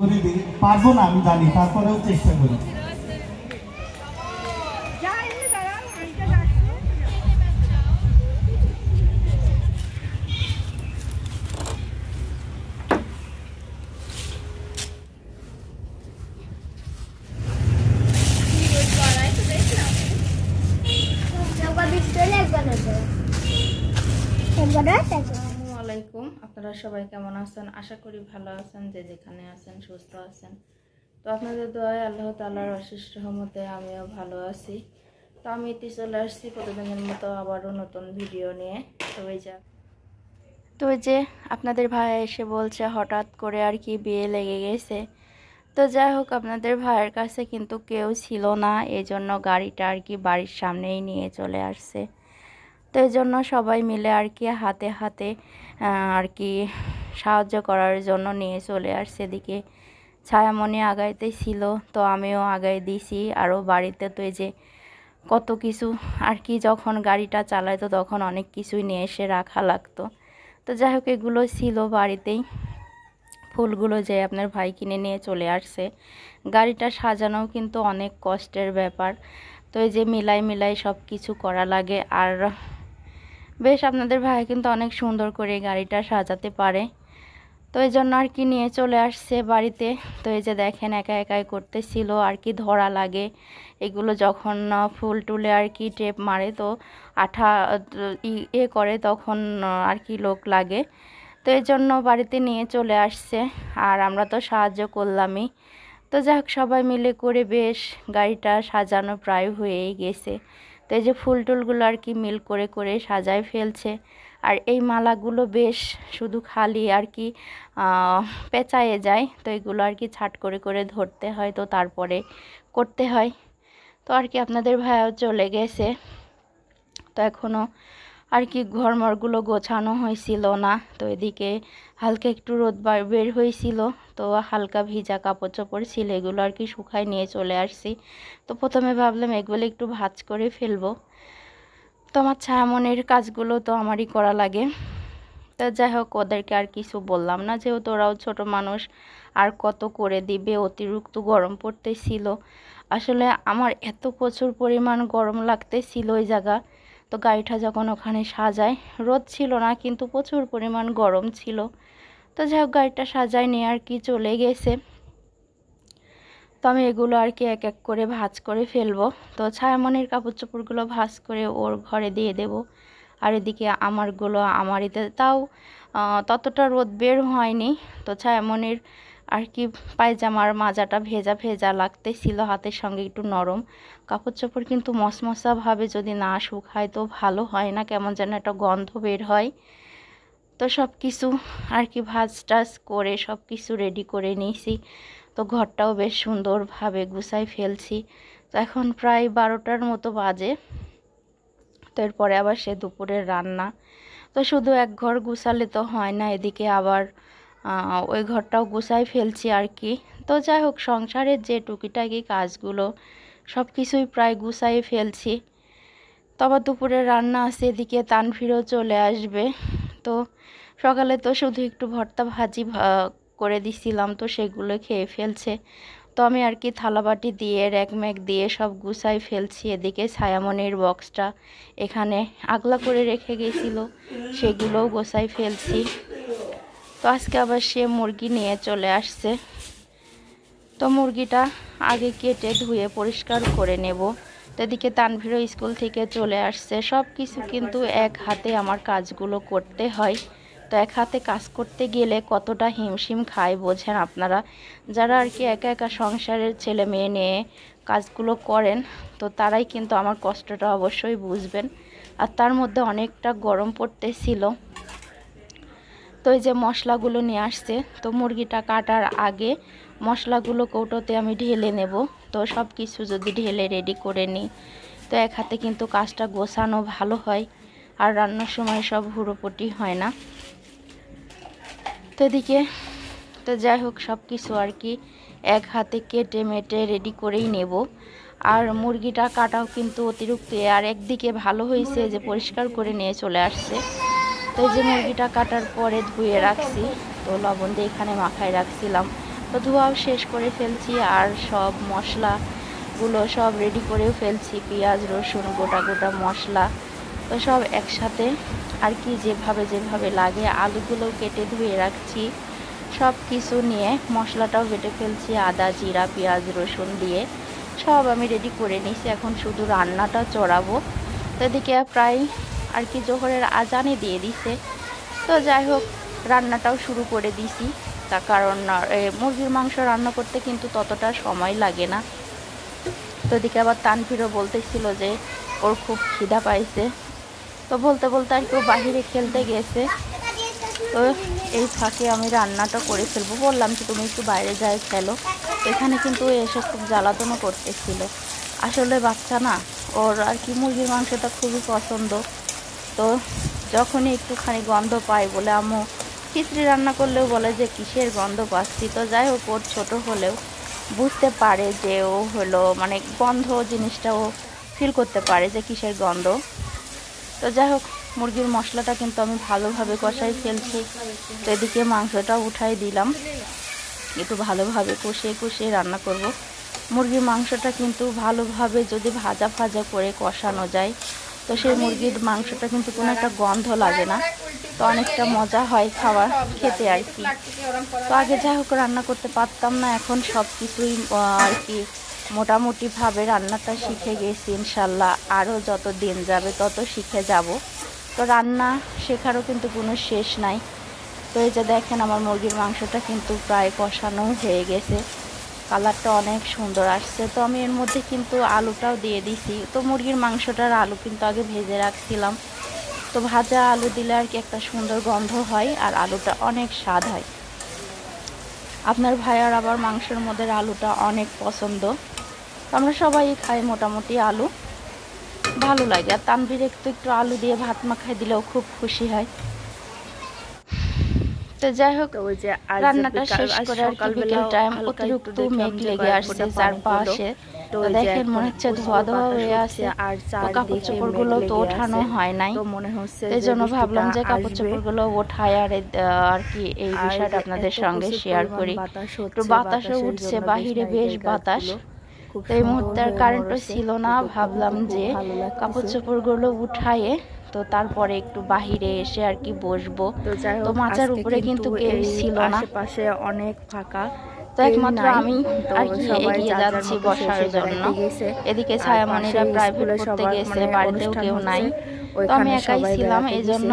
পারবো না আমি জানি, তারপরেও চেষ্টা করি। আসসালামাইকুম, আপনারা সবাই কেমন আছেন? আশা করি ভালো আছেন, যে যেখানে আছেন সুস্থ আছেন। তো আপনাদের দোয়ায় আল্লাহ তাআলার অশেষ রহমতে আমিও ভালো আছি। তো আমি এটি চলে আসছি প্রতিদিনের মতো আবারও নতুন ভিডিও নিয়ে। তো যে আপনাদের ভাই এসে বলছে হঠাৎ করে আর কি বিয়ে লেগে গেছে। তো যাই হোক, আপনাদের ভাইয়ের কাছে কিন্তু কেউ ছিল না, এই জন্য গাড়িটা আর কি বাড়ির সামনেই নিয়ে চলে আসছে। তো এই জন্য সবাই মিলে আর কি হাতে হাতে আর কি সাহায্য করার জন্য নিয়ে চলে আসছে। এদিকে ছায়ামণি আগাইতে ছিল, তো আমিও আগাই দিছি। আরও বাড়িতে তো এই যে কত কিছু আর কি, যখন গাড়িটা চালাইতো তখন অনেক কিছুই নিয়ে এসে রাখা লাগতো। তো যাই হোক, এগুলো ছিল বাড়িতেই। ফুলগুলো যে আপনার ভাই কিনে নিয়ে চলে আসছে। গাড়িটা সাজানোও কিন্তু অনেক কষ্টের ব্যাপার। তো এই যে মিলাই মিলাই সব কিছু করা লাগে। আর বেশ আপনাদের ভাই কিন্তু অনেক সুন্দর করে গাড়িটা সাজাতে পারে। তো এই জন্য আর কি নিয়ে চলে আসছে বাড়িতে। তো এই যে দেখেন একা একাই করতেছিল আর কি, ধরা লাগে এগুলো যখন ফুল টুলে আর কি টেপ মারে, তো আঠা করে তখন আর কি লোক লাগে। তো এই জন্য বাড়িতে নিয়ে চলে আসছে, আর আমরা তো সাহায্য করলামই। তো যাই হোক, সবাই মিলে করে বেশ গাড়িটা সাজানো প্রায় হয়েই গেছে। তো এই যে ফুল টুলগুলো আর কি মিল করে করে সাজায় ফেলছে। আর এই মালাগুলো বেশ শুধু খালি আর কি পেঁচায়ে যায়, তো এগুলো আর কি ছাট করে করে ধরতে হয়, তো তারপরে করতে হয়। তো আর কি আপনাদের ভাইও চলে গেছে। তো এখনও আর কি ঘরমরগুলো গোছানো হয়েছিল না। তো এদিকে হালকা একটু রোদ বের হয়েছিল, তো হালকা ভিজা কাপড় চোপড় ছিল, এগুলো আর কি শুকায় নিয়ে চলে আসছি। তো প্রথমে ভাবলাম এগুলো একটু ভাঁজ করে ফেলবো। তো আমার ছায়ামনের কাজগুলো তো আমারই করা লাগে। তো যাই হোক, ওদেরকে আর কিছু বললাম না, যেহেতু ওরাও ছোট মানুষ, আর কত করে দিবে। অতিরিক্ত গরম পড়তেছিল, আসলে আমার এত প্রচুর পরিমাণ গরম লাগতেছিল ওই জায়গা। তো গাড়িটা যখন ওখানে সাজায়, রোদ ছিল না কিন্তু প্রচুর পরিমাণ গরম ছিল। তো যাই হোক, গাড়িটা সাজায় নিয়ে আর কি চলে গেছে। তো আমি এগুলো আর কি এক এক করে ভাঁজ করে ফেলবো। তো ছায়ামনির কাপড় চোপড়গুলো ভাঁজ করে ওর ঘরে দিয়ে দেব। আর এদিকে আমারগুলো আমারিতে, তাও ততটা রোদ বের হয়নি। তো ছায়ামনির আর কি পায়জামার মাজাটা ভেজা ভেজা লাগতেছিল, হাতের সঙ্গে একটু নরম। কাপড় চোপড় কিন্তু মশমশাভাবে যদি না শুকায় তো ভালো হয় না, কেমন যেন একটা গন্ধ বের হয়। তো সব কিছু আর কি ভাজ টাজ করে সব কিছু রেডি করে নিয়েছি। তো ঘরটাও বেশ সুন্দরভাবে গুছাই ফেলছি। তো এখন প্রায় 12টার মতো বাজে। তো এরপরে আবার সে দুপুরের রান্না। তো শুধু এক ঘর গুছালে তো হয় না, এদিকে আবার ওই ঘরটাও গুছাই ফেলছি আর কি। তো যাই হোক, সংসারের যে টুকিটাকি কাজগুলো সব কিছুই প্রায় গুছাই ফেলছি। তো আবার দুপুরের রান্না আছে, এদিকে তানভীরও চলে আসবে। তো সকালে তো শুধু একটু ভর্তা ভাজি করে দিছিলাম, তো সেগুলো খেয়ে ফেলছে। তো আমি আর কি থালাবাটি দিয়ে র্যাক ম্যাক দিয়ে সব গুছাই ফেলছি। এদিকে ছায়ামনির বক্সটা এখানে আগলা করে রেখে গেছিল, সেগুলোও গোছাই ফেলছি। তো আজকে আবার সে মুরগি নিয়ে চলে আসছে। তো মুরগিটা আগে কেটে ধুয়ে পরিষ্কার করে নেব। তো এদিকে তানভীরও স্কুল থেকে চলে আসছে। সব কিছু কিন্তু এক হাতে আমার কাজগুলো করতে হয়। তো এক হাতে কাজ করতে গেলে কতটা হিমশিম খায় বোঝেন আপনারা, যারা আর কি একা একা সংসারের ছেলে মেয়ে নিয়ে কাজগুলো করেন, তো তারাই কিন্তু আমার কষ্টটা অবশ্যই বুঝবেন। আর তার মধ্যে অনেকটা গরম পড়তেছিল। তো এই যে মশলাগুলো নিয়ে আসছে, তো মুরগিটা কাটার আগে মশলাগুলো কৌটোতে আমি ঢেলে নেব। তো সব কিছু যদি ঢেলে রেডি করে নিই, তো এক হাতে কিন্তু কাজটা গোছানো ভালো হয়, আর রান্নার সময় সব হুড়োপটি হয় না। তো এদিকে তো যাই হোক, সব কিছু আর কি এক হাতে কেটে মেটে রেডি করেই নেব। আর মুরগিটা কাটাও কিন্তু অতিরিক্ত, আর একদিকে ভালো হয়েছে যে পরিষ্কার করে নিয়ে চলে আসছে। তো এই যে মুরগিটা কাটার পরে ধুয়ে রাখছি, তো লবণ দিয়ে এখানে মাখায় রাখছিলাম। তো ধোয়াও শেষ করে ফেলছি আর সব মশলাগুলো সব রেডি করেও ফেলছি, পেঁয়াজ রসুন গোটা গোটা মশলা তো সব একসাথে আর কি যেভাবে লাগে আলুগুলো কেটে ধুয়ে রাখছি, সব কিছু নিয়ে মশলাটাও বেটে ফেলছি, আদা জিরা পেঁয়াজ রসুন দিয়ে সব আমি রেডি করে নিয়েছি। এখন শুধু রান্নাটা চড়াবো। তো এদিকে প্রায় আর কি জোহরের আজানই দিয়ে দিছে। তো যাই হোক রান্নাটাও শুরু করে দিছি, তার কারণ মুরগির মাংস রান্না করতে কিন্তু ততটা সময় লাগে না। তো এদিকে আবার তানভীরও বলতেছিল যে ওর খুব খিদা পাইছে, তো বলতে বলতে আর কেউ বাহিরে খেলতে গেছে। তো এই ফাঁকে আমি রান্নাটা করে ফেলবো, বললাম যে তুমি একটু বাইরে যাই খেলো। এখানে কিন্তু এসে খুব জ্বালাতনও করতেছিল, আসলে বাচ্চা না, ওর আর কি মুরগির মাংসটা খুবই পছন্দ। তো যখনই একটুখানি গন্ধ পাই বলে আম্মু খিচড়ি রান্না করলেও বলে যে কিসের গন্ধ পাচ্ছি। তো যাই হোক ওর ছোটো হলেও বুঝতে পারে যে ও হলো মানে গন্ধ জিনিসটা ও ফিল করতে পারে যে কিসের গন্ধ। তো যাই হোক মুরগির মশলাটা কিন্তু আমি ভালোভাবে কষাই ফেলছি। তো এদিকে মাংসটা উঠাই দিলাম, একটু ভালোভাবে কষিয়ে রান্না করব। মুরগির মাংসটা কিন্তু ভালোভাবে যদি ভাজা করে কষানো যায় তো সেই মুরগির মাংসটা কিন্তু কোনো একটা গন্ধ লাগে না, তো অনেকটা মজা হয় খেতে আর কি। তো আগে যাই হোক রান্না করতে পারতাম না, এখন সব কিছুই আর কি মোটামুটিভাবে রান্নাটা শিখে গেছি ইনশাল্লাহ। আরও যত দিন যাবে তত শিখে যাব। তো রান্না শেখারও কিন্তু কোনো শেষ নাই। তো এই যে দেখেন আমার মুরগির মাংসটা কিন্তু প্রায় কষানো হয়ে গেছে, কালারটা অনেক সুন্দর আসছে। তো আমি এর মধ্যে কিন্তু আলুটাও দিয়ে দিছি। তো মুরগির মাংসটার আলু কিন্তু আগে ভেজে রাখছিলাম, তো ভাজা আলু দিলে আর কি একটা সুন্দর গন্ধ হয় আর আলুটা অনেক স্বাদ হয়। আপনার ভাইয়ার আবার মাংসের মধ্যে আলুটা অনেক পছন্দ, তো আমরা সবাই খাই মোটামুটি আলু, ভালো লাগে। আর তানভীর একটু আলু দিয়ে ভাত মাখাই দিলেও খুব খুশি হয়। তো যাই হোক রান্নাটা শেষ করে আর কি বিকেল টাইম অতিরিক্ত মেঘ লেগে আসছে চারপাশে। তো দেখেন মনে হচ্ছে ধোয়া হয়ে আছে, আর কাপড় চোপড় গুলো তো ওঠানো হয় নাই, এই জন্য ভাবলাম যে কাপড় চোপড় গুলো ওঠায় আর কি এই বিষয়টা আপনাদের সঙ্গে শেয়ার করি। একটু বাতাসও উঠছে, বাহিরে বেশ বাতাস। তো এই মুহূর্তে আর কারেন্টও ছিল না, ভাবলাম যে কাপড় চোপড় গুলো উঠায়ে তো তারপরে একটু বাহিরে এসে আর কি বসবো। তো মাচার উপরে কিন্তু কেউ ছিল না, আশেপাশে অনেক ফাঁকা। তো একমাত্র আমি আর কি এগিয়ে যাচ্ছি বসার জন্য। এদিকে ছায়ামণিরা প্রাইভেট পড়তে গেছে, বাড়িতেও কেউ নাই, তো আমি একাই ছিলাম, এই জন্য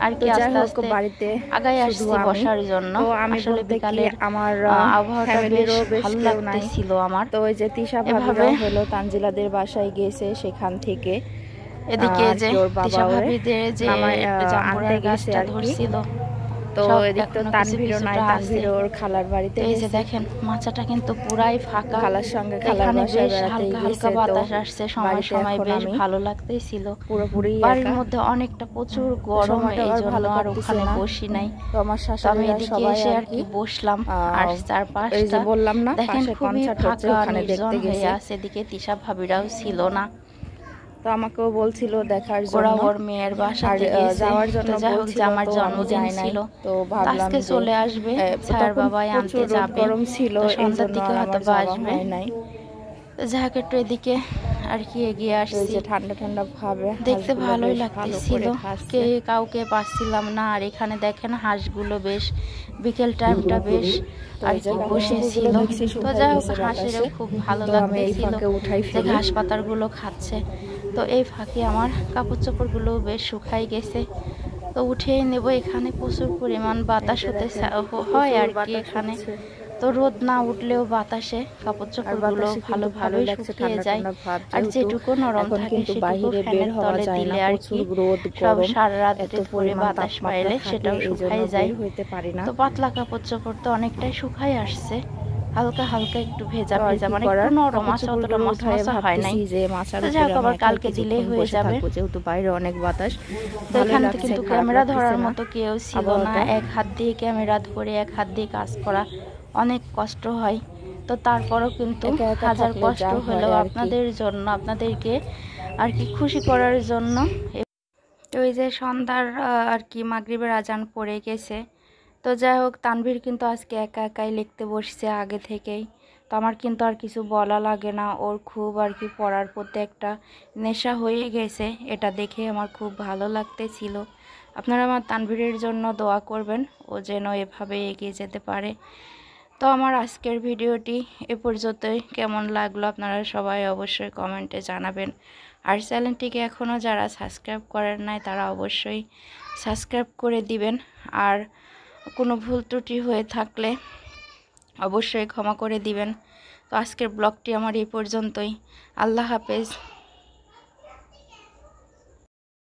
আর কি আস্তে আস্তে বাড়িতে আগাই আসছি বসার জন্য। আসলে বিকালের আমার আবহাওয়াটা বেশ ভালো লাগতেছিল আমার। তো ওই যে তিশা ভাবে হলো তানজিলাদের বাসায় গেছে, সেখান থেকে এদিকে যে তিশা ভাবিদের যে জাম্বুরার গাছটা ধরছিল, তো এদিক তো তানভীরও নাই, তানভীরও খালার বাড়িতে। এই যে দেখেন মাচাটা কিন্তু পুরাই ফাঁকা, খালার সঙ্গে খালার বাসায় বেড়াতে গেছে, হালকা বাতাস আসছে সময় বেশ ভালো লাগতেছিল। পুরোপুরি বাড়ির মধ্যে অনেকটা প্রচুর গরম, এই জন্য আর ওখানে বসি নাই। তো আমার শাশুড়ি এদিকে এসে আর কি বসলাম, আর চারপাশটা বললাম না দেখেন খুবই ফাঁকা নির্জন হয়ে আছে। এদিকে তিশা ভাবিরাও ছিল না, তো আমাকেও বলছিল দেখার জন্য, ওর মেয়ের বাসাতে যাওয়ার জন্য বলছিল, আমার জন্মদিন ছিল, তো ভাবলাম যে চলে আসবে, স্যার বাবাই আনতে যাবে, গরম ছিল এই জন্য হয়তো আসবে নাই। যাক একটু এদিকে আর কি এগিয়ে আসছি, ঠান্ডা ভাবে দেখতে ভালোই লাগতেছিল, কাউকে পাচ্ছিলাম না। আর এখানে দেখেন হাঁসগুলো বেশ বিকেল টাইমটা বেশ আর কি বসেছিল। তো যাই হোক হাঁসেরও খুব ভালো লাগতেছিল যে ঘাস পাতার গুলো খাচ্ছে। তো এই ফাঁকে আমার কাপড় চোপড় গুলো বেশ শুকাই গেছে, তো উঠিয়ে নেব। এখানে প্রচুর পরিমাণ বাতাস হতে হয় আর কি এখানে, তো রোদ না উঠলেও বাতাসে কাপড় চোপড় গুলো ভালোভাবে শুকিয়ে যায়। আর যেটুকু নরম থাকে সেটুকু ফ্যানের তলে দিলে আর কি সব সারা রাত পরে বাতাস পাইলে সেটাও শুকাই যায়। তো পাতলা কাপড় চোপড় তো অনেকটাই শুকাই আসছে, হালকা একটু ভেজা মানে একটু নরম আছে, অতটা মশা হয় নাই। তো যাই হোক আবার কালকে দিলেই হয়ে যাবে, যেহেতু বাইরে অনেক বাতাস। তো এখানে কিন্তু ক্যামেরা ধরার মতো কেউ ছিল না, এক হাত দিয়ে ক্যামেরা ধরে এক হাত দিয়ে কাজ করা অনেক কষ্ট হয়। তো তারপরও কিন্তু হাজার কষ্ট হলেও আপনাদের জন্য, আপনাদেরকে আর কি খুশি করার জন্য। তো ওই যে সন্ধ্যার আর কি মাগরিবের আজান পড়ে গেছে, তো যাই হোক, তানভীর কিন্তু আজকে একা একাই লিখতে বসছে আগে থেকেই। তো আমার কিন্তু আর কিছু বলা লাগে না, ওর খুব আর কি পড়ার প্রতি একটা নেশা হয়ে গেছে, এটা দেখে আমার খুব ভালো লাগতেছিল। আপনারা আমার তানভীরের জন্য দোয়া করবেন, ও যেন এভাবে এগিয়ে যেতে পারে। তো আমার আজকের ভিডিওটি এ পর্যন্তই। কেমন লাগলো আপনারা সবাই অবশ্যই কমেন্টে জানাবেন। আর চ্যানেলটিকে এখনও যারা সাবস্ক্রাইব করেন নাই তারা অবশ্যই সাবস্ক্রাইব করে দিবেন। আর কোনো ভুল ত্রুটি হয়ে থাকলে অবশ্যই ক্ষমা করে দিবেন। তো আজকের ব্লগটি আমার এই পর্যন্তই। আল্লাহ হাফেজ।